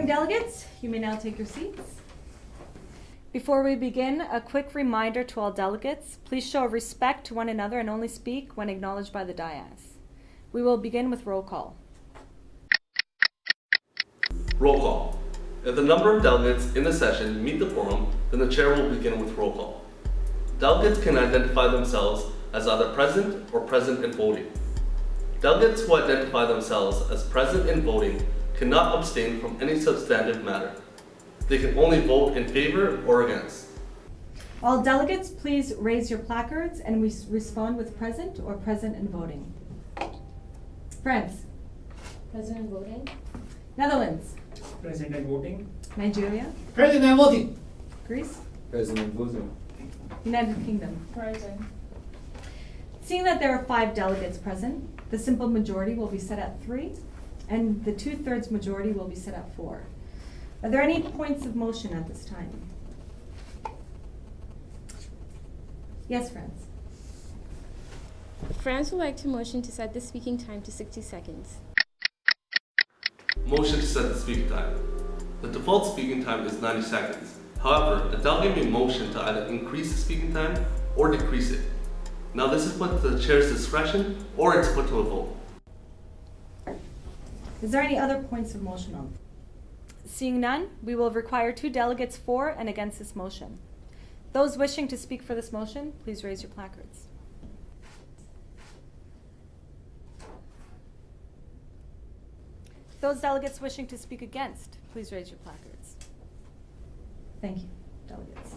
delegates, you may now take your seats. Before we begin, a quick reminder to all delegates, please show respect to one another and only speak when acknowledged by the dais. We will begin with roll call. Roll call. If the number of delegates in the session meet the quorum, then the chair will begin with roll call. Delegates can identify themselves as either present or present and voting. Delegates who identify themselves as present and voting cannot abstain from any substantive matter. They can only vote in favor or against. All delegates, please raise your placards and respond with present or present and voting. France. Present and voting. Netherlands. Present and voting. Nigeria. Present and voting. Greece. Present and voting. United Kingdom. Present. Seeing that there are 5 delegates present, the simple majority will be set at 3, and the 2/3 majority will be set at 4. Are there any points of motion at this time? Yes, France. France would like to motion to set the speaking time to 60 seconds. Motion to set the speaking time. The default speaking time is 90 seconds. However, a delegate may motion to either increase the speaking time or decrease it. Now this is put to the chair's discretion or it's put to a vote. Is there any other points of motion on? Seeing none, we will require 2 delegates for and against this motion. Those wishing to speak for this motion, please raise your placards. Those delegates wishing to speak against, please raise your placards. Thank you, delegates.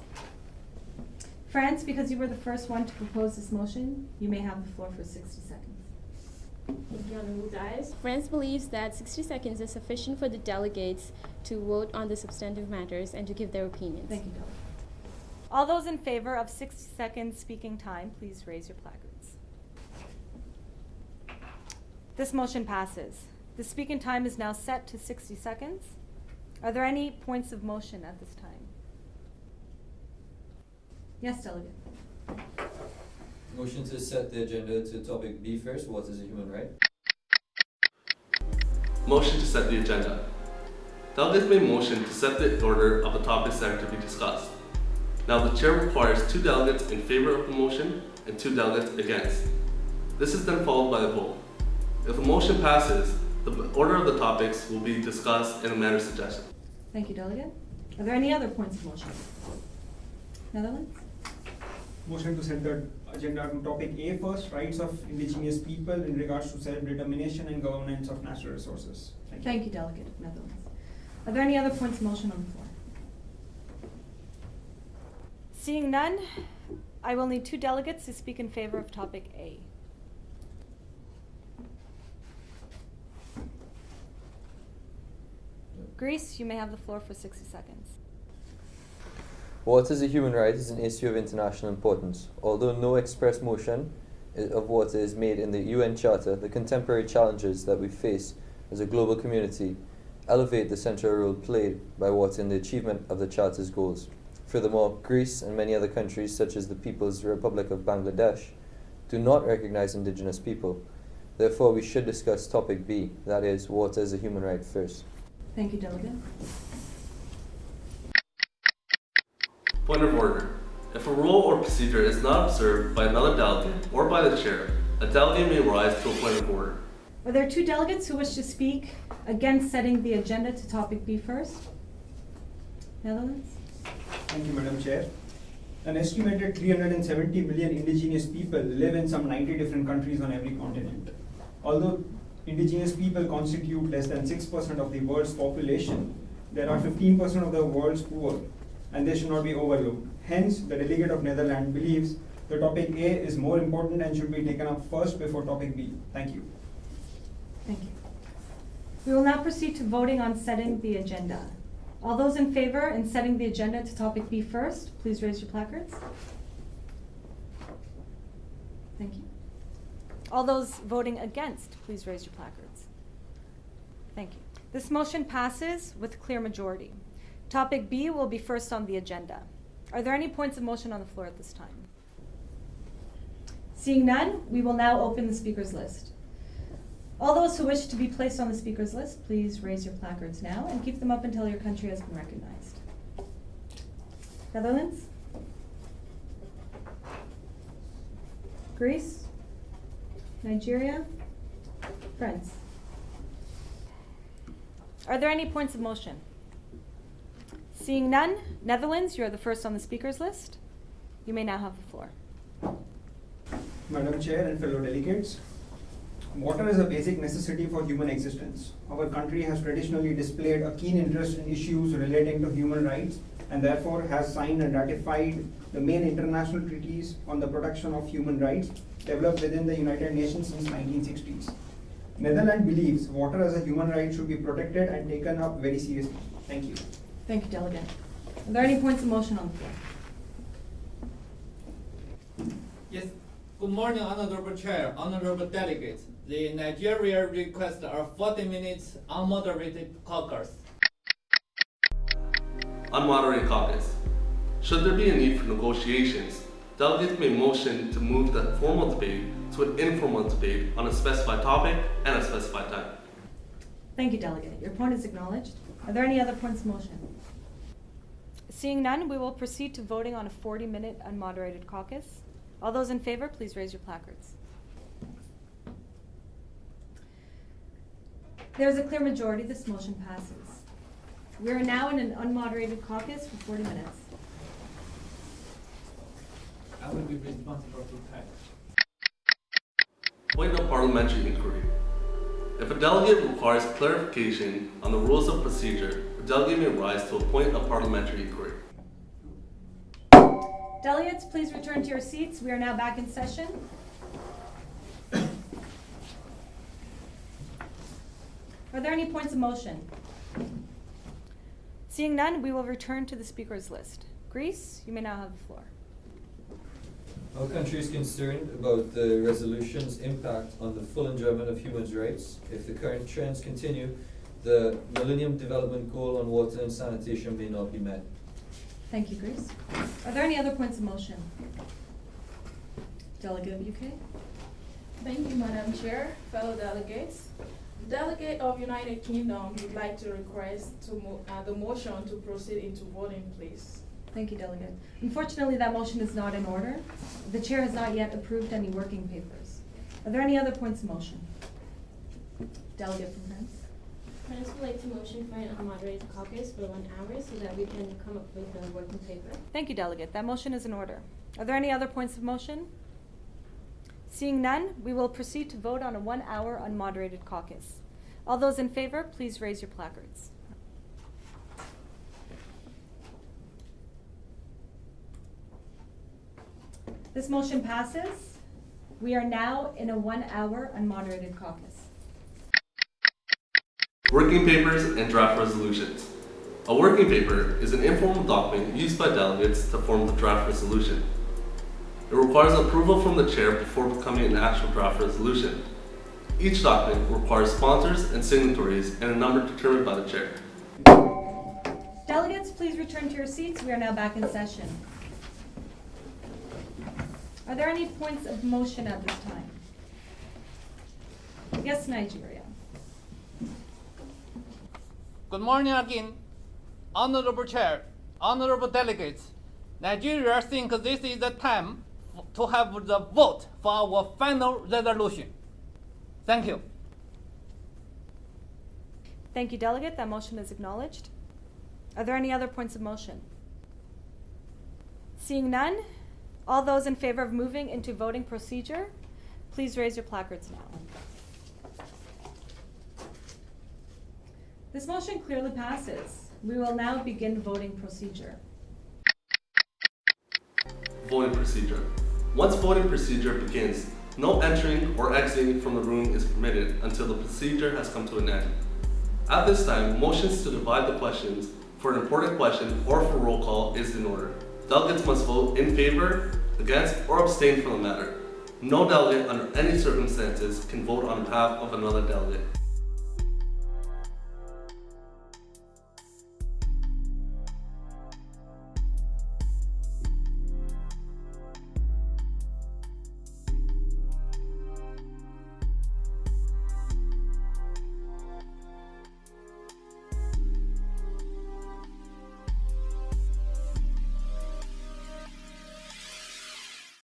France, because you were the first one to propose this motion, you may have the floor for 60 seconds. Thank you, Honorable Dias. France believes that 60 seconds is sufficient for the delegates to vote on the substantive matters and to give their opinions. Thank you, delegates. All those in favor of 60 seconds speaking time, please raise your placards. This motion passes. The speaking time is now set to 60 seconds. Are there any points of motion at this time? Yes, delegate. Motion to set the agenda to topic B first. What is a human right? Motion to set the agenda. Delegates may motion to set the order of the topics that are to be discussed. Now the chair requires 2 delegates in favor of the motion and 2 delegates against. This is then followed by a vote. If the motion passes, the order of the topics will be discussed in the manner suggested. Thank you, delegate. Are there any other points of motion? Netherlands? Motion to set the agenda to topic A first, rights of indigenous people in regards to self-determination and governance of natural resources. Thank you, delegate of Netherlands. Are there any other points of motion on the floor? Seeing none, I will need 2 delegates to speak in favor of topic A. Greece, you may have the floor for 60 seconds. Water as a human right is an issue of international importance. Although no express motion of water is made in the UN Charter, the contemporary challenges that we face as a global community elevate the central role played by water in the achievement of the Charter's goals. Furthermore, Greece and many other countries, such as the People's Republic of Bangladesh, do not recognize indigenous people. Therefore, we should discuss topic B, that is, water as a human right first. Thank you, delegate. Point of order. If a rule or procedure is not observed by another delegate or by the chair, a delegate may rise to a point of order. Are there 2 delegates who wish to speak against setting the agenda to topic B first? Netherlands? Thank you, Madam Chair. An estimated 370 million indigenous people live in some 90 different countries on every continent. Although indigenous people constitute less than 6% of the world's population, there are 15% of the world's poor, and they should not be overlooked. Hence, the delegate of Netherlands believes the topic A is more important and should be taken up first before topic B. Thank you. Thank you. We will now proceed to voting on setting the agenda. All those in favor in setting the agenda to topic B first, please raise your placards. Thank you. All those voting against, please raise your placards. Thank you. This motion passes with clear majority. Topic B will be first on the agenda. Are there any points of motion on the floor at this time? Seeing none, we will now open the speakers list. All those who wish to be placed on the speakers list, please raise your placards now and keep them up until your country has been recognized. Netherlands? Greece? Nigeria? France? Are there any points of motion? Seeing none, Netherlands, you are the first on the speakers list. You may now have the floor. Madam Chair and fellow delegates, water is a basic necessity for human existence. Our country has traditionally displayed a keen interest in issues relating to human rights and therefore has signed and ratified the main international treaties on the protection of human rights developed within the United Nations since 1960s. Netherlands believes water as a human right should be protected and taken up very seriously. Thank you. Thank you, Delegate. Are there any points of motion on the floor? Yes. Good morning, Honorable Chair, Honorable Delegates. The Nigeria requests a 40 minutes unmoderated caucus. Unmoderated caucus. Should there be a need for negotiations, delegates may motion to move the formal debate to an informal debate on a specified topic and a specified time. Thank you, Delegate. Your point is acknowledged. Are there any other points of motion? Seeing none, we will proceed to voting on a 40-minute unmoderated caucus. All those in favor, please raise your placards. There is a clear majority. This motion passes. We are now in an unmoderated caucus for 40 minutes. I will be responsible for time. Point of parliamentary inquiry. If a delegate requires clarification on the rules of procedure, the delegate may rise to a point of parliamentary inquiry. Delegates, please return to your seats. We are now back in session. Are there any points of motion? Seeing none, we will return to the speakers list. Greece, you may now have the floor. Our country is concerned about the resolution's impact on the full enjoyment of human rights. If the current trends continue, the Millennium Development Goal on water and sanitation may not be met. Thank you, Greece. Are there any other points of motion? Delegate of UK? Thank you, Madam Chair, fellow delegates. Delegate of United Kingdom would like to request the motion to proceed into voting, please. Thank you, Delegate. Unfortunately, that motion is not in order. The Chair has not yet approved any working papers. Are there any other points of motion? Delegate from France? France would like to motion for an unmoderated caucus for 1 hour so that we can come up with a working paper. Thank you, Delegate. That motion is in order. Are there any other points of motion? Seeing none, we will proceed to vote on a 1 hour unmoderated caucus. All those in favor, please raise your placards. This motion passes. We are now in a 1 hour unmoderated caucus. Working papers and draft resolutions. A working paper is an informal document used by delegates to form the draft resolution. It requires approval from the chair before becoming an actual draft resolution. Each document requires sponsors and signatories and a number determined by the chair. Delegates, please return to your seats. We are now back in session. Are there any points of motion at this time? Yes, Nigeria. Good morning again, Honorable Chair, Honorable Delegates. Nigeria thinks this is the time to have the vote for our final resolution. Thank you. Thank you, Delegate. That motion is acknowledged. Are there any other points of motion? Seeing none, all those in favor of moving into voting procedure, please raise your placards now. This motion clearly passes. We will now begin voting procedure. Voting procedure. Once voting procedure begins, no entering or exiting from the room is permitted until the procedure has come to an end. At this time, motions to divide the questions for an important question or for roll call is in order. Delegates must vote in favor, against, or abstain from the matter. No delegate under any circumstances can vote on behalf of another delegate.